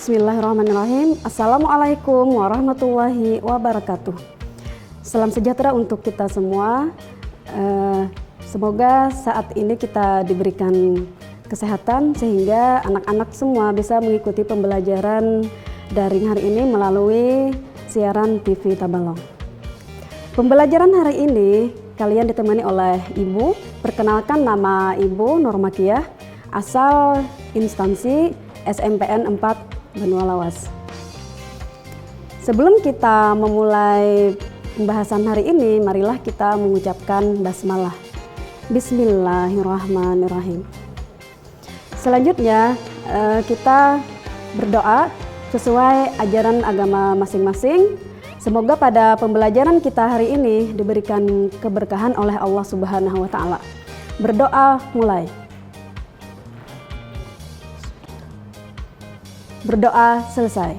Bismillahirrahmanirrahim. Assalamualaikum warahmatullahi wabarakatuh. Salam sejahtera untuk kita semua. Semoga saat ini kita diberikan kesehatan sehingga anak-anak semua bisa mengikuti pembelajaran daring hari ini melalui siaran TV Tabalong. Pembelajaran hari ini kalian ditemani oleh Ibu. Perkenalkan, nama Ibu Nurmakiyah, asal instansi SMPN 4 Benua Lawas. Sebelum kita memulai pembahasan hari ini, marilah kita mengucapkan basmalah. Bismillahirrahmanirrahim. Selanjutnya kita berdoa sesuai ajaran agama masing-masing. Semoga pada pembelajaran kita hari ini diberikan keberkahan oleh Allah Subhanahu wa Ta'ala. Berdoa mulai. Berdoa selesai.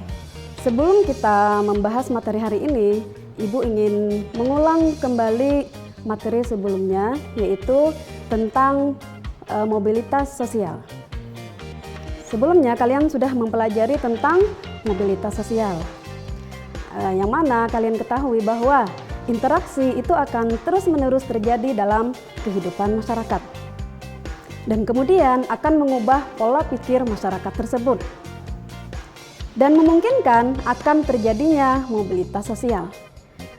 Sebelum kita membahas materi hari ini, Ibu ingin mengulang kembali materi sebelumnya, yaitu tentang mobilitas sosial. Sebelumnya kalian sudah mempelajari tentang mobilitas sosial, yang mana kalian ketahui bahwa interaksi itu akan terus-menerus terjadi dalam kehidupan masyarakat dan kemudian akan mengubah pola pikir masyarakat tersebut dan memungkinkan akan terjadinya mobilitas sosial.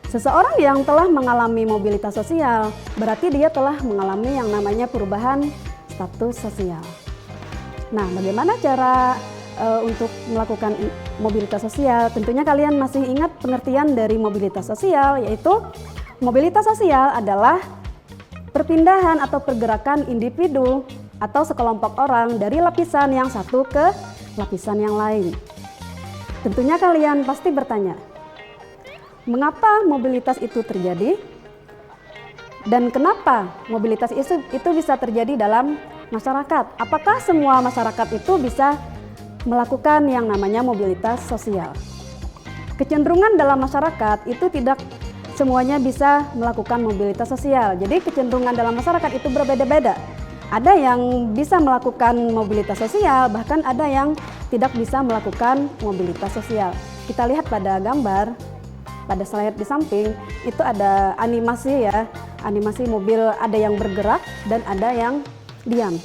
Seseorang yang telah mengalami mobilitas sosial berarti dia telah mengalami yang namanya perubahan status sosial. Nah, bagaimana cara untuk melakukan mobilitas sosial? Tentunya kalian masih ingat pengertian dari mobilitas sosial, yaitu mobilitas sosial adalah perpindahan atau pergerakan individu atau sekelompok orang dari lapisan yang satu ke lapisan yang lain. Tentunya kalian pasti bertanya, mengapa mobilitas itu terjadi? Dan kenapa mobilitas itu bisa terjadi dalam masyarakat? Apakah semua masyarakat itu bisa melakukan yang namanya mobilitas sosial? Kecenderungan dalam masyarakat itu tidak semuanya bisa melakukan mobilitas sosial. Jadi kecenderungan dalam masyarakat itu berbeda-beda. Ada yang bisa melakukan mobilitas sosial, bahkan ada yang tidak bisa melakukan mobilitas sosial. Kita lihat pada gambar, pada slide di samping, itu ada animasi ya, animasi mobil, ada yang bergerak dan ada yang diam.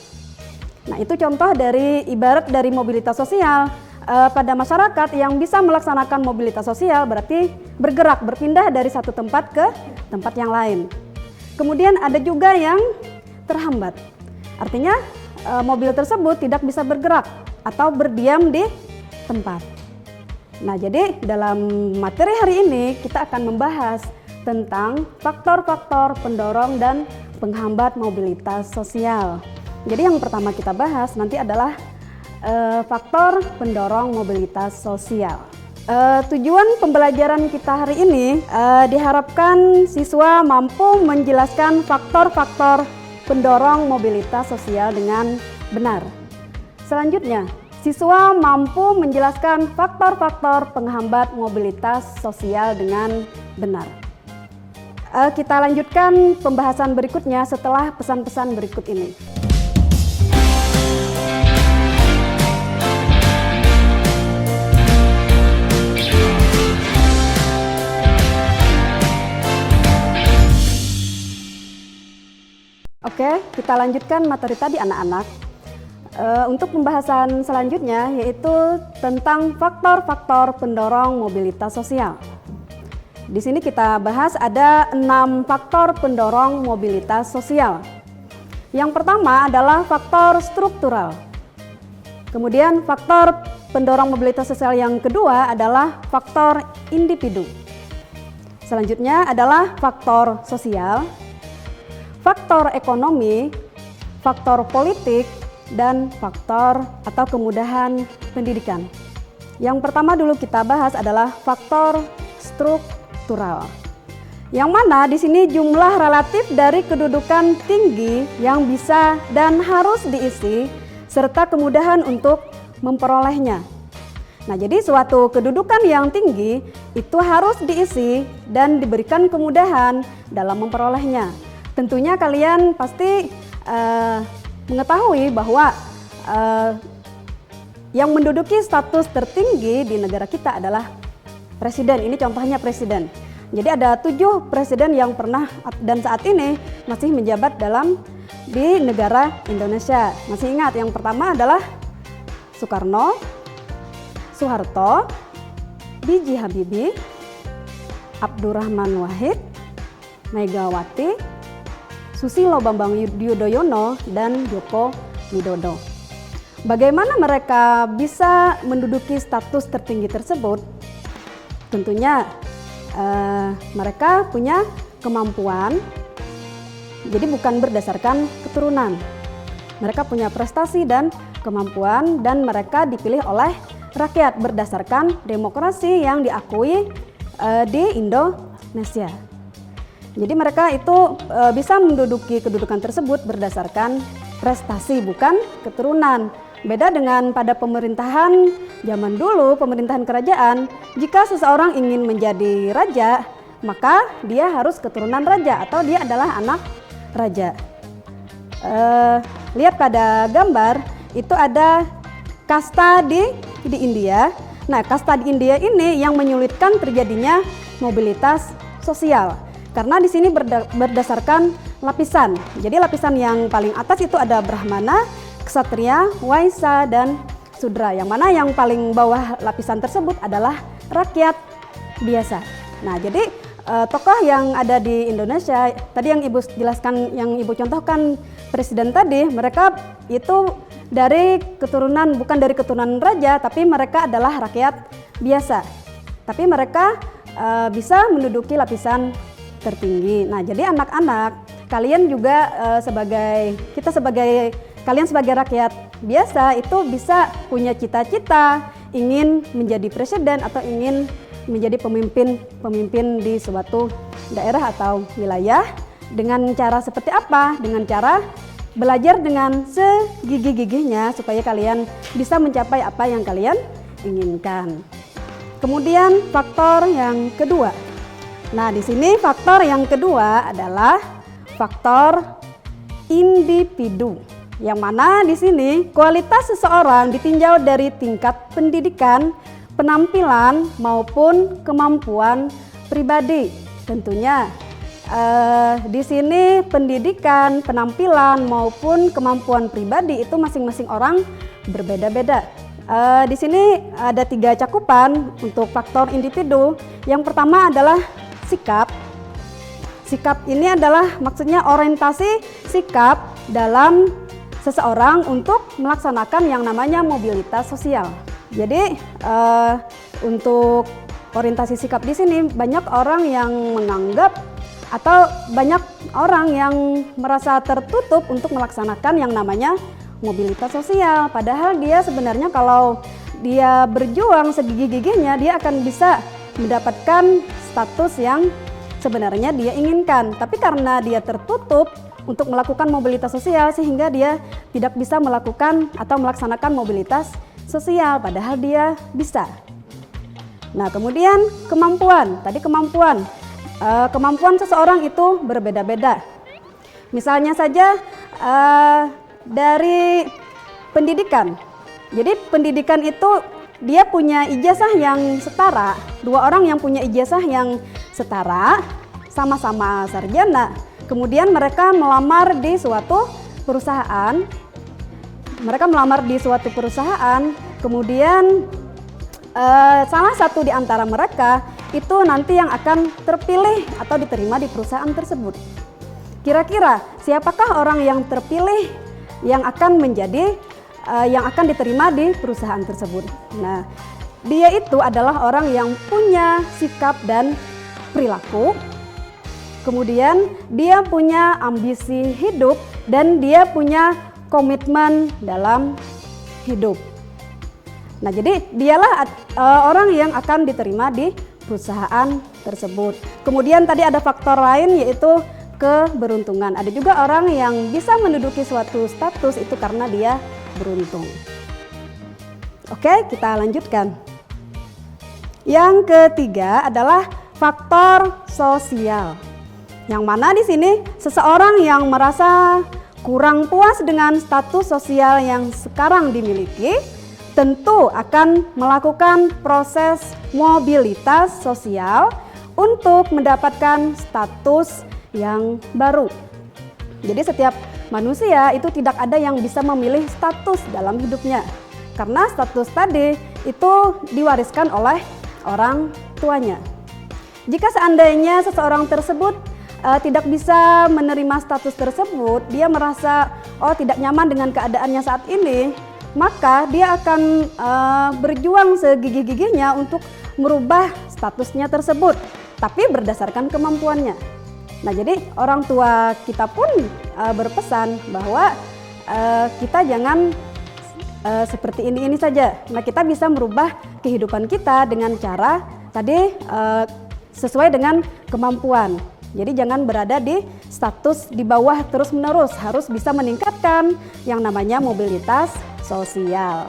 Nah, itu contoh dari ibarat dari mobilitas sosial. Pada masyarakat yang bisa melaksanakan mobilitas sosial berarti bergerak, berpindah dari satu tempat ke tempat yang lain. Kemudian ada juga yang terhambat. Artinya mobil tersebut tidak bisa bergerak atau berdiam di tempat. Nah, jadi dalam materi hari ini kita akan membahas tentang faktor-faktor pendorong dan penghambat mobilitas sosial. Jadi yang pertama kita bahas nanti adalah faktor pendorong mobilitas sosial. Tujuan pembelajaran kita hari ini diharapkan siswa mampu menjelaskan faktor-faktor pendorong mobilitas sosial dengan benar. Selanjutnya, siswa mampu menjelaskan faktor-faktor penghambat mobilitas sosial dengan benar. Kita lanjutkan pembahasan berikutnya setelah pesan-pesan berikut ini. Oke, kita lanjutkan materi tadi anak-anak. Untuk pembahasan selanjutnya yaitu tentang faktor-faktor pendorong mobilitas sosial. Di sini kita bahas ada 6 faktor pendorong mobilitas sosial. Yang pertama adalah faktor struktural. Kemudian faktor pendorong mobilitas sosial yang kedua adalah faktor individu. Selanjutnya adalah faktor sosial, faktor ekonomi, faktor politik, dan faktor atau kemudahan pendidikan. Yang pertama dulu kita bahas adalah faktor struktural. Yang mana di sini jumlah relatif dari kedudukan tinggi yang bisa dan harus diisi serta kemudahan untuk memperolehnya. Nah, jadi suatu kedudukan yang tinggi itu harus diisi dan diberikan kemudahan dalam memperolehnya. Tentunya kalian pasti mengetahui bahwa Yang menduduki status tertinggi di negara kita adalah presiden. Ini contohnya presiden. Jadi ada 7 presiden yang pernah dan saat ini masih menjabat di negara Indonesia. Masih ingat, yang pertama adalah Soekarno, Soeharto, B.J. Habibie, Abdurrahman Wahid, Megawati, Susilo Bambang Yudhoyono, dan Joko Widodo. Bagaimana mereka bisa menduduki status tertinggi tersebut? Tentunya mereka punya kemampuan, jadi bukan berdasarkan keturunan. Mereka punya prestasi dan kemampuan, dan mereka dipilih oleh rakyat berdasarkan demokrasi yang diakui di Indonesia. Jadi mereka itu bisa menduduki kedudukan tersebut berdasarkan prestasi, bukan keturunan. Beda dengan pada pemerintahan zaman dulu, pemerintahan kerajaan, jika seseorang ingin menjadi raja, maka dia harus keturunan raja atau dia adalah anak raja. Lihat pada gambar, itu ada kasta di India. Nah, kasta di India ini yang menyulitkan terjadinya mobilitas sosial. Karena di sini berdasarkan lapisan. Jadi lapisan yang paling atas itu ada Brahmana, Ksatria, Waisya, dan Sudra. Yang mana yang paling bawah lapisan tersebut adalah rakyat biasa. Nah, jadi tokoh yang ada di Indonesia, tadi yang Ibu jelaskan, yang Ibu contohkan presiden tadi, mereka itu dari keturunan, bukan dari keturunan raja, tapi mereka adalah rakyat biasa. Tapi mereka bisa menduduki lapisan tertinggi. Nah, jadi anak-anak, kalian juga kalian sebagai rakyat biasa itu bisa punya cita-cita ingin menjadi presiden atau ingin menjadi pemimpin di suatu daerah atau wilayah. Dengan cara seperti apa? Dengan cara belajar dengan segigih-gigihnya supaya kalian bisa mencapai apa yang kalian inginkan. Kemudian faktor yang kedua. Nah, di sini faktor yang kedua adalah faktor individu. Yang mana di sini kualitas seseorang ditinjau dari tingkat pendidikan, penampilan maupun kemampuan pribadi. Tentunya di sini pendidikan, penampilan maupun kemampuan pribadi itu masing-masing orang berbeda-beda. Di sini ada 3 cakupan untuk faktor individu. Yang pertama adalah sikap. Sikap ini adalah maksudnya orientasi sikap dalam seseorang untuk melaksanakan yang namanya mobilitas sosial. Jadi untuk orientasi sikap di sini banyak orang yang menganggap atau banyak orang yang merasa tertutup untuk melaksanakan yang namanya mobilitas sosial. Padahal dia sebenarnya kalau dia berjuang segigih-gigihnya, dia akan bisa mendapatkan status yang sebenarnya dia inginkan. Tapi karena dia tertutup untuk melakukan mobilitas sosial, sehingga dia tidak bisa melakukan atau melaksanakan mobilitas sosial, padahal dia bisa. Nah, kemudian kemampuan. Tadi kemampuan seseorang itu berbeda-beda. Misalnya saja dari pendidikan. Jadi pendidikan itu dia punya ijazah yang setara. 2 orang yang punya ijazah yang setara, sama-sama sarjana. Kemudian mereka melamar di suatu perusahaan. Kemudian salah satu di antara mereka itu nanti yang akan terpilih atau diterima di perusahaan tersebut. Kira-kira siapakah orang yang terpilih yang akan diterima di perusahaan tersebut? Nah, dia itu adalah orang yang punya sikap dan perilaku. Kemudian dia punya ambisi hidup dan dia punya komitmen dalam hidup. Nah, jadi dialah orang yang akan diterima di perusahaan tersebut. Kemudian tadi ada faktor lain yaitu keberuntungan. Ada juga orang yang bisa menduduki suatu status itu karena dia beruntung. Oke, kita lanjutkan. Yang ketiga adalah faktor sosial. Yang mana di sini seseorang yang merasa kurang puas dengan status sosial yang sekarang dimiliki, tentu akan melakukan proses mobilitas sosial untuk mendapatkan status yang baru. Jadi setiap manusia itu tidak ada yang bisa memilih status dalam hidupnya, karena status tadi itu diwariskan oleh orang tuanya. Jika seandainya seseorang tersebut tidak bisa menerima status tersebut, dia merasa tidak nyaman dengan keadaannya saat ini, maka dia akan berjuang segigih-gigihnya untuk merubah statusnya tersebut, tapi berdasarkan kemampuannya. Nah, jadi orang tua kita pun berpesan bahwa kita jangan seperti ini saja. Nah, kita bisa merubah kehidupan kita dengan cara tadi sesuai dengan kemampuan. Jadi jangan berada di status di bawah terus-menerus, harus bisa meningkatkan yang namanya mobilitas sosial.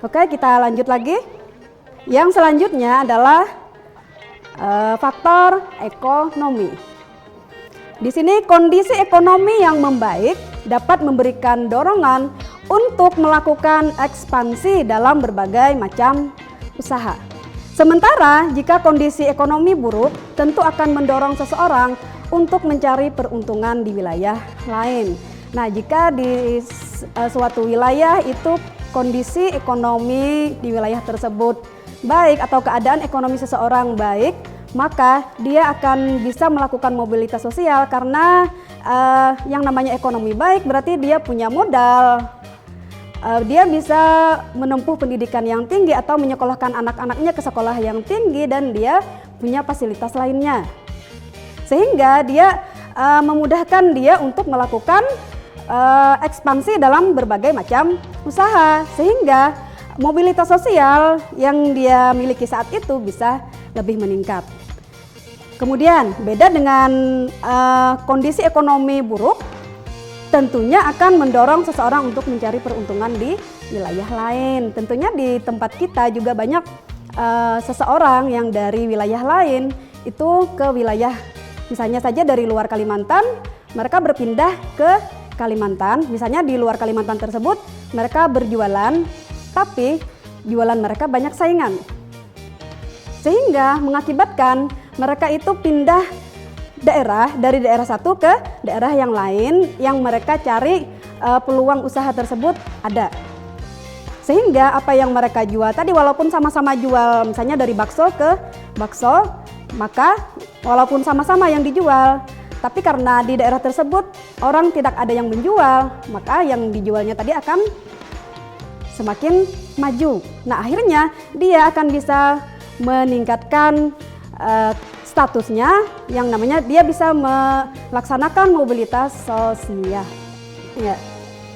Oke, kita lanjut lagi. Yang selanjutnya adalah faktor ekonomi. Di sini kondisi ekonomi yang membaik dapat memberikan dorongan untuk melakukan ekspansi dalam berbagai macam usaha. Sementara jika kondisi ekonomi buruk, tentu akan mendorong seseorang untuk mencari peruntungan di wilayah lain. Nah, jika di suatu wilayah itu kondisi ekonomi di wilayah tersebut baik atau keadaan ekonomi seseorang baik, maka dia akan bisa melakukan mobilitas sosial karena yang namanya ekonomi baik berarti dia punya modal, dia bisa menempuh pendidikan yang tinggi atau menyekolahkan anak-anaknya ke sekolah yang tinggi dan dia punya fasilitas lainnya. Sehingga dia memudahkan dia untuk melakukan ekspansi dalam berbagai macam usaha, sehingga mobilitas sosial yang dia miliki saat itu bisa lebih meningkat. Kemudian beda dengan kondisi ekonomi buruk, tentunya akan mendorong seseorang untuk mencari peruntungan di wilayah lain. Tentunya di tempat kita juga banyak seseorang yang dari wilayah lain itu ke wilayah, misalnya saja dari luar Kalimantan, mereka berpindah ke Kalimantan. Misalnya di luar Kalimantan tersebut mereka berjualan, tapi jualan mereka banyak saingan, sehingga mengakibatkan mereka itu pindah daerah dari daerah satu ke daerah yang lain yang mereka cari peluang usaha tersebut ada. Sehingga apa yang mereka jual tadi walaupun sama-sama jual, misalnya dari bakso ke bakso, maka walaupun sama-sama yang dijual, tapi karena di daerah tersebut orang tidak ada yang menjual, maka yang dijualnya tadi akan semakin maju. Nah, akhirnya dia akan bisa meningkatkan statusnya, yang namanya dia bisa melaksanakan mobilitas sosial. Ya,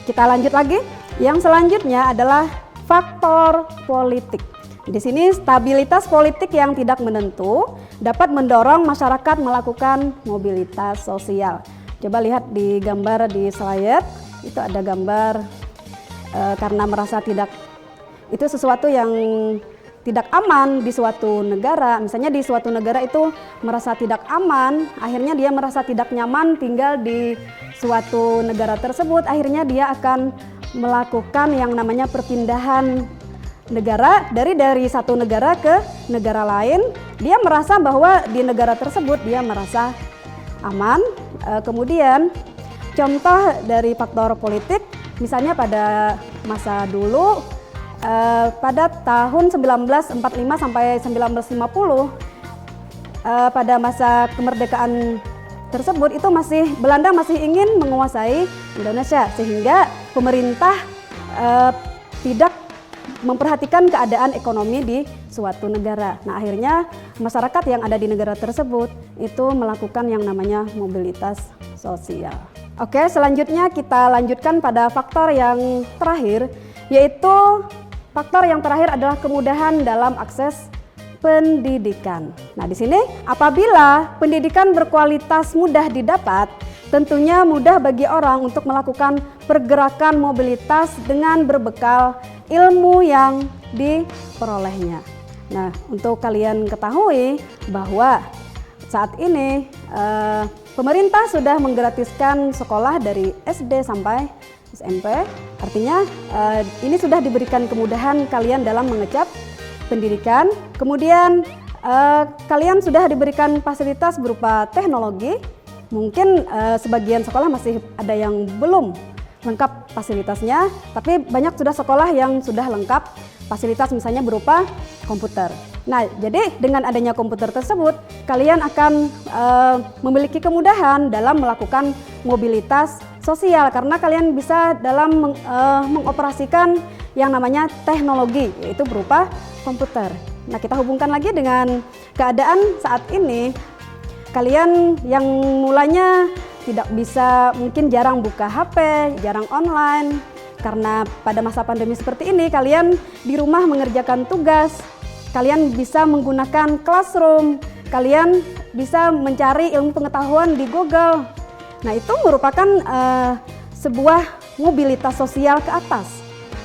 kita lanjut lagi. Yang selanjutnya adalah faktor politik. Di sini stabilitas politik yang tidak menentu dapat mendorong masyarakat melakukan mobilitas sosial. Coba lihat di gambar di slide, itu ada gambar karena merasa tidak, itu sesuatu yang tidak aman di suatu negara. Misalnya di suatu negara itu merasa tidak aman, akhirnya dia merasa tidak nyaman tinggal di suatu negara tersebut, akhirnya dia akan melakukan yang namanya perpindahan negara dari satu negara ke negara lain. Dia merasa bahwa di negara tersebut dia merasa aman. Kemudian contoh dari faktor politik, misalnya pada masa dulu, pada tahun 1945 sampai 1950, pada masa kemerdekaan tersebut itu Belanda masih ingin menguasai Indonesia, sehingga pemerintah tidak memperhatikan keadaan ekonomi di suatu negara. Nah, akhirnya masyarakat yang ada di negara tersebut itu melakukan yang namanya mobilitas sosial. Oke, selanjutnya kita lanjutkan pada faktor yang terakhir, yaitu faktor yang terakhir adalah kemudahan dalam akses pendidikan. Nah, di sini apabila pendidikan berkualitas mudah didapat, tentunya mudah bagi orang untuk melakukan pergerakan mobilitas dengan berbekal ilmu yang diperolehnya. Nah, untuk kalian ketahui bahwa saat ini pemerintah sudah menggratiskan sekolah dari SD sampai SMP. Artinya ini sudah diberikan kemudahan kalian dalam mengecap pendidikan. Kemudian kalian sudah diberikan fasilitas berupa teknologi. Mungkin sebagian sekolah masih ada yang belum lengkap fasilitasnya, tapi banyak sudah sekolah yang sudah lengkap fasilitas, misalnya berupa komputer. Nah, jadi dengan adanya komputer tersebut, kalian akan memiliki kemudahan dalam melakukan mobilitas sosial karena kalian bisa dalam mengoperasikan yang namanya teknologi, yaitu berupa komputer. Nah, kita hubungkan lagi dengan keadaan saat ini. Kalian yang mulanya tidak bisa, mungkin jarang buka HP, jarang online, karena pada masa pandemi seperti ini kalian di rumah mengerjakan tugas, kalian bisa menggunakan Classroom, kalian bisa mencari ilmu pengetahuan di Google. Nah, itu merupakan sebuah mobilitas sosial ke atas.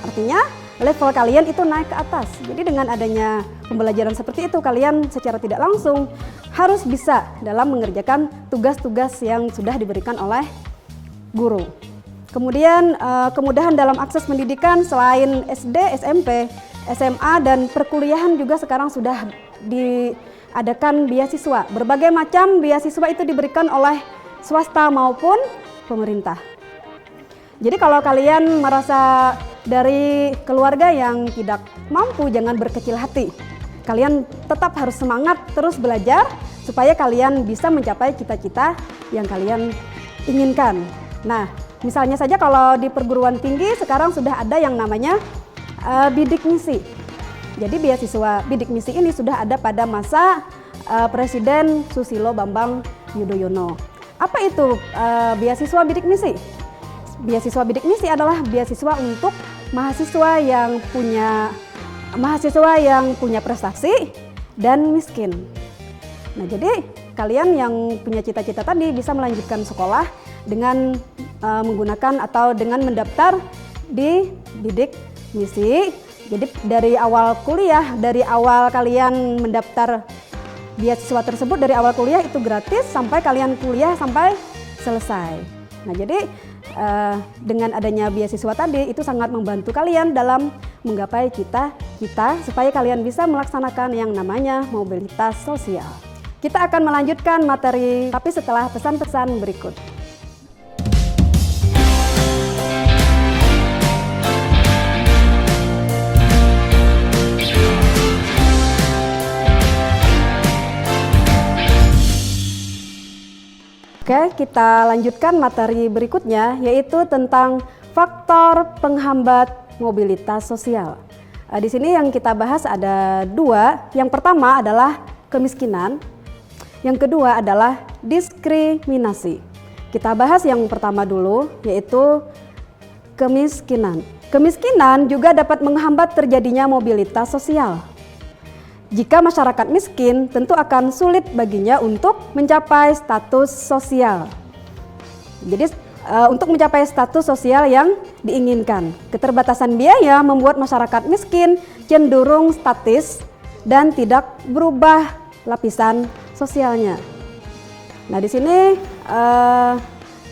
Artinya level kalian itu naik ke atas. Jadi dengan adanya pembelajaran seperti itu, kalian secara tidak langsung harus bisa dalam mengerjakan tugas-tugas yang sudah diberikan oleh guru. Kemudian kemudahan dalam akses pendidikan selain SD, SMP, SMA, dan perkuliahan juga sekarang sudah diadakan beasiswa. Berbagai macam beasiswa itu diberikan oleh swasta maupun pemerintah. Jadi kalau kalian merasa dari keluarga yang tidak mampu, jangan berkecil hati. Kalian tetap harus semangat terus belajar supaya kalian bisa mencapai cita-cita yang kalian inginkan. Nah, misalnya saja kalau di perguruan tinggi sekarang sudah ada yang namanya bidik misi. Jadi beasiswa bidik misi ini sudah ada pada masa Presiden Susilo Bambang Yudhoyono. Apa itu beasiswa bidik misi? Beasiswa bidik misi adalah beasiswa untuk mahasiswa yang punya prestasi dan miskin. Nah, jadi kalian yang punya cita-cita tadi bisa melanjutkan sekolah dengan menggunakan atau dengan mendaftar di bidik misi. Jadi dari awal kuliah, dari awal kalian mendaftar beasiswa tersebut, dari awal kuliah itu gratis sampai kalian kuliah sampai selesai. Nah, jadi dengan adanya beasiswa tadi itu sangat membantu kalian dalam menggapai cita-cita supaya kalian bisa melaksanakan yang namanya mobilitas sosial. Kita akan melanjutkan materi tapi setelah pesan-pesan berikut. Oke, kita lanjutkan materi berikutnya, yaitu tentang faktor penghambat mobilitas sosial. Di sini yang kita bahas ada dua. Yang pertama adalah kemiskinan, yang kedua adalah diskriminasi. Kita bahas yang pertama dulu, yaitu kemiskinan. Kemiskinan juga dapat menghambat terjadinya mobilitas sosial. Jika masyarakat miskin, tentu akan sulit baginya untuk mencapai status sosial. Jadi untuk mencapai status sosial yang diinginkan, keterbatasan biaya membuat masyarakat miskin cenderung statis dan tidak berubah lapisan sosialnya. Nah, di sini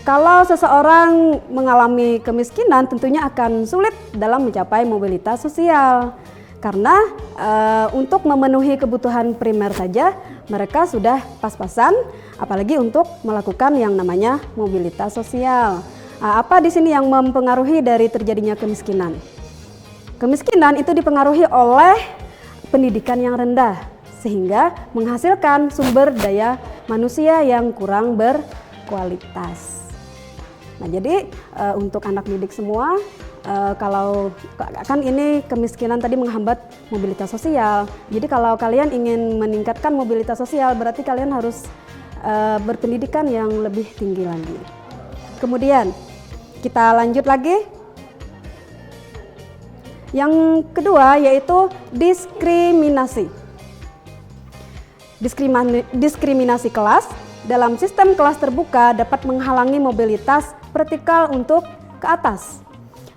kalau seseorang mengalami kemiskinan, tentunya akan sulit dalam mencapai mobilitas sosial. Karena untuk memenuhi kebutuhan primer saja mereka sudah pas-pasan, apalagi untuk melakukan yang namanya mobilitas sosial. Apa di sini yang mempengaruhi dari terjadinya kemiskinan? Kemiskinan itu dipengaruhi oleh pendidikan yang rendah, sehingga menghasilkan sumber daya manusia yang kurang berkualitas. Nah, jadi untuk anak didik semua, kalau kan ini kemiskinan tadi menghambat mobilitas sosial. Jadi kalau kalian ingin meningkatkan mobilitas sosial, berarti kalian harus berpendidikan yang lebih tinggi lagi. Kemudian kita lanjut lagi. Yang kedua yaitu diskriminasi. Diskriminasi kelas dalam sistem kelas terbuka dapat menghalangi mobilitas vertikal untuk ke atas.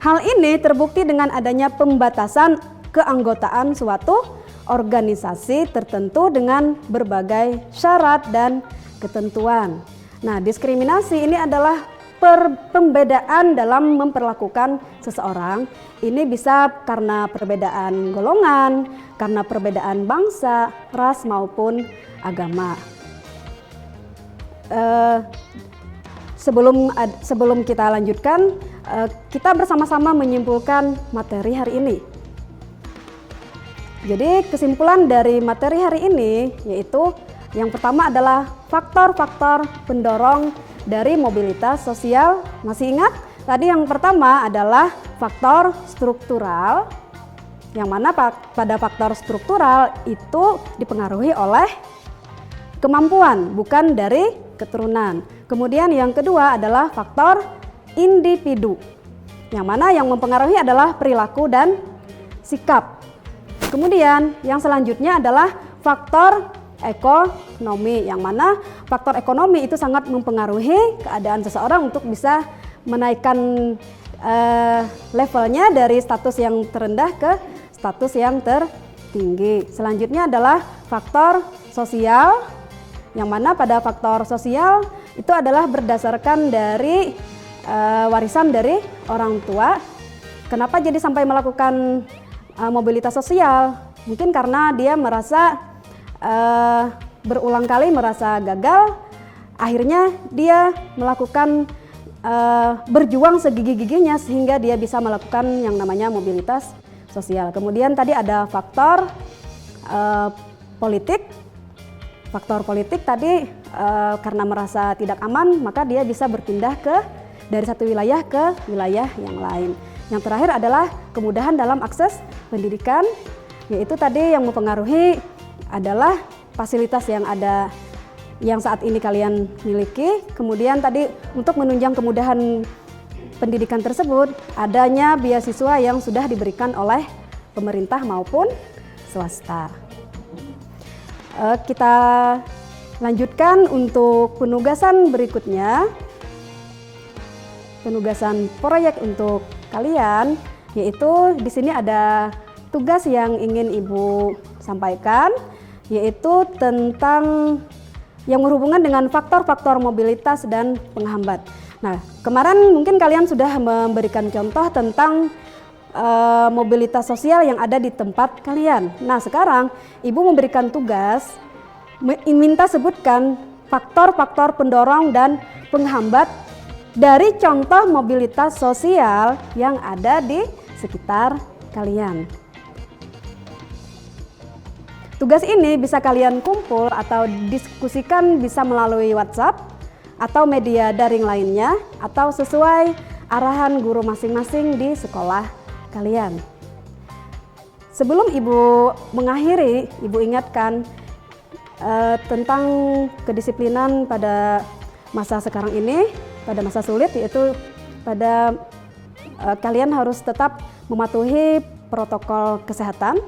Hal ini terbukti dengan adanya pembatasan keanggotaan suatu organisasi tertentu dengan berbagai syarat dan ketentuan. Nah, diskriminasi ini adalah pembedaan dalam memperlakukan seseorang. Ini bisa karena perbedaan golongan, karena perbedaan bangsa, ras maupun agama. Sebelum kita lanjutkan, kita bersama-sama menyimpulkan materi hari ini. Jadi kesimpulan dari materi hari ini yaitu yang pertama adalah faktor-faktor pendorong dari mobilitas sosial. Masih ingat? Tadi yang pertama adalah faktor struktural, yang mana pada faktor struktural itu dipengaruhi oleh kemampuan, bukan dari keturunan. Kemudian yang kedua adalah faktor individu, yang mana yang mempengaruhi adalah perilaku dan sikap. Kemudian yang selanjutnya adalah faktor ekonomi, yang mana faktor ekonomi itu sangat mempengaruhi keadaan seseorang untuk bisa menaikkan levelnya dari status yang terendah ke status yang tertinggi. Selanjutnya adalah faktor sosial, yang mana pada faktor sosial itu adalah berdasarkan dari warisan dari orang tua. Kenapa jadi sampai melakukan mobilitas sosial? Mungkin karena dia merasa berulang kali merasa gagal, akhirnya dia melakukan berjuang segigih-gigihnya sehingga dia bisa melakukan yang namanya mobilitas sosial. Kemudian tadi ada faktor politik. Faktor politik tadi karena merasa tidak aman, maka dia bisa berpindah dari satu wilayah ke wilayah yang lain. Yang terakhir adalah kemudahan dalam akses pendidikan, yaitu tadi yang mempengaruhi adalah fasilitas yang ada yang saat ini kalian miliki. Kemudian tadi untuk menunjang kemudahan pendidikan tersebut, adanya beasiswa yang sudah diberikan oleh pemerintah maupun swasta. Kita lanjutkan untuk penugasan berikutnya. Penugasan proyek untuk kalian, yaitu di sini ada tugas yang ingin Ibu sampaikan, yaitu tentang yang berhubungan dengan faktor-faktor mobilitas dan penghambat. Nah, kemarin mungkin kalian sudah memberikan contoh tentang mobilitas sosial yang ada di tempat kalian. Nah, sekarang Ibu memberikan tugas, minta sebutkan faktor-faktor pendorong dan penghambat dari contoh mobilitas sosial yang ada di sekitar kalian. Tugas ini bisa kalian kumpul atau diskusikan bisa melalui WhatsApp atau media daring lainnya atau sesuai arahan guru masing-masing di sekolah kalian. Sebelum Ibu mengakhiri, Ibu ingatkan tentang kedisiplinan pada masa sekarang ini, pada masa sulit, yaitu pada kalian harus tetap mematuhi protokol kesehatan.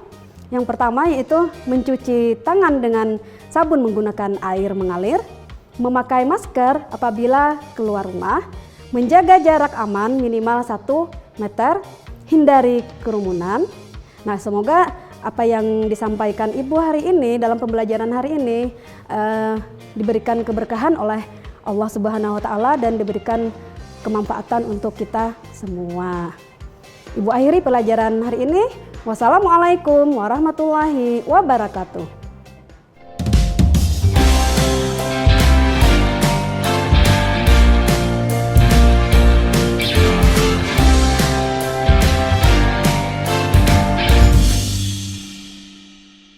Yang pertama yaitu mencuci tangan dengan sabun menggunakan air mengalir, memakai masker apabila keluar rumah, menjaga jarak aman minimal 1 meter, hindari kerumunan. Nah, semoga apa yang disampaikan Ibu hari ini dalam pembelajaran hari ini diberikan keberkahan oleh Allah Subhanahu wa Ta'ala dan diberikan kemanfaatan untuk kita semua. Ibu akhiri pelajaran hari ini. Wassalamualaikum warahmatullahi wabarakatuh.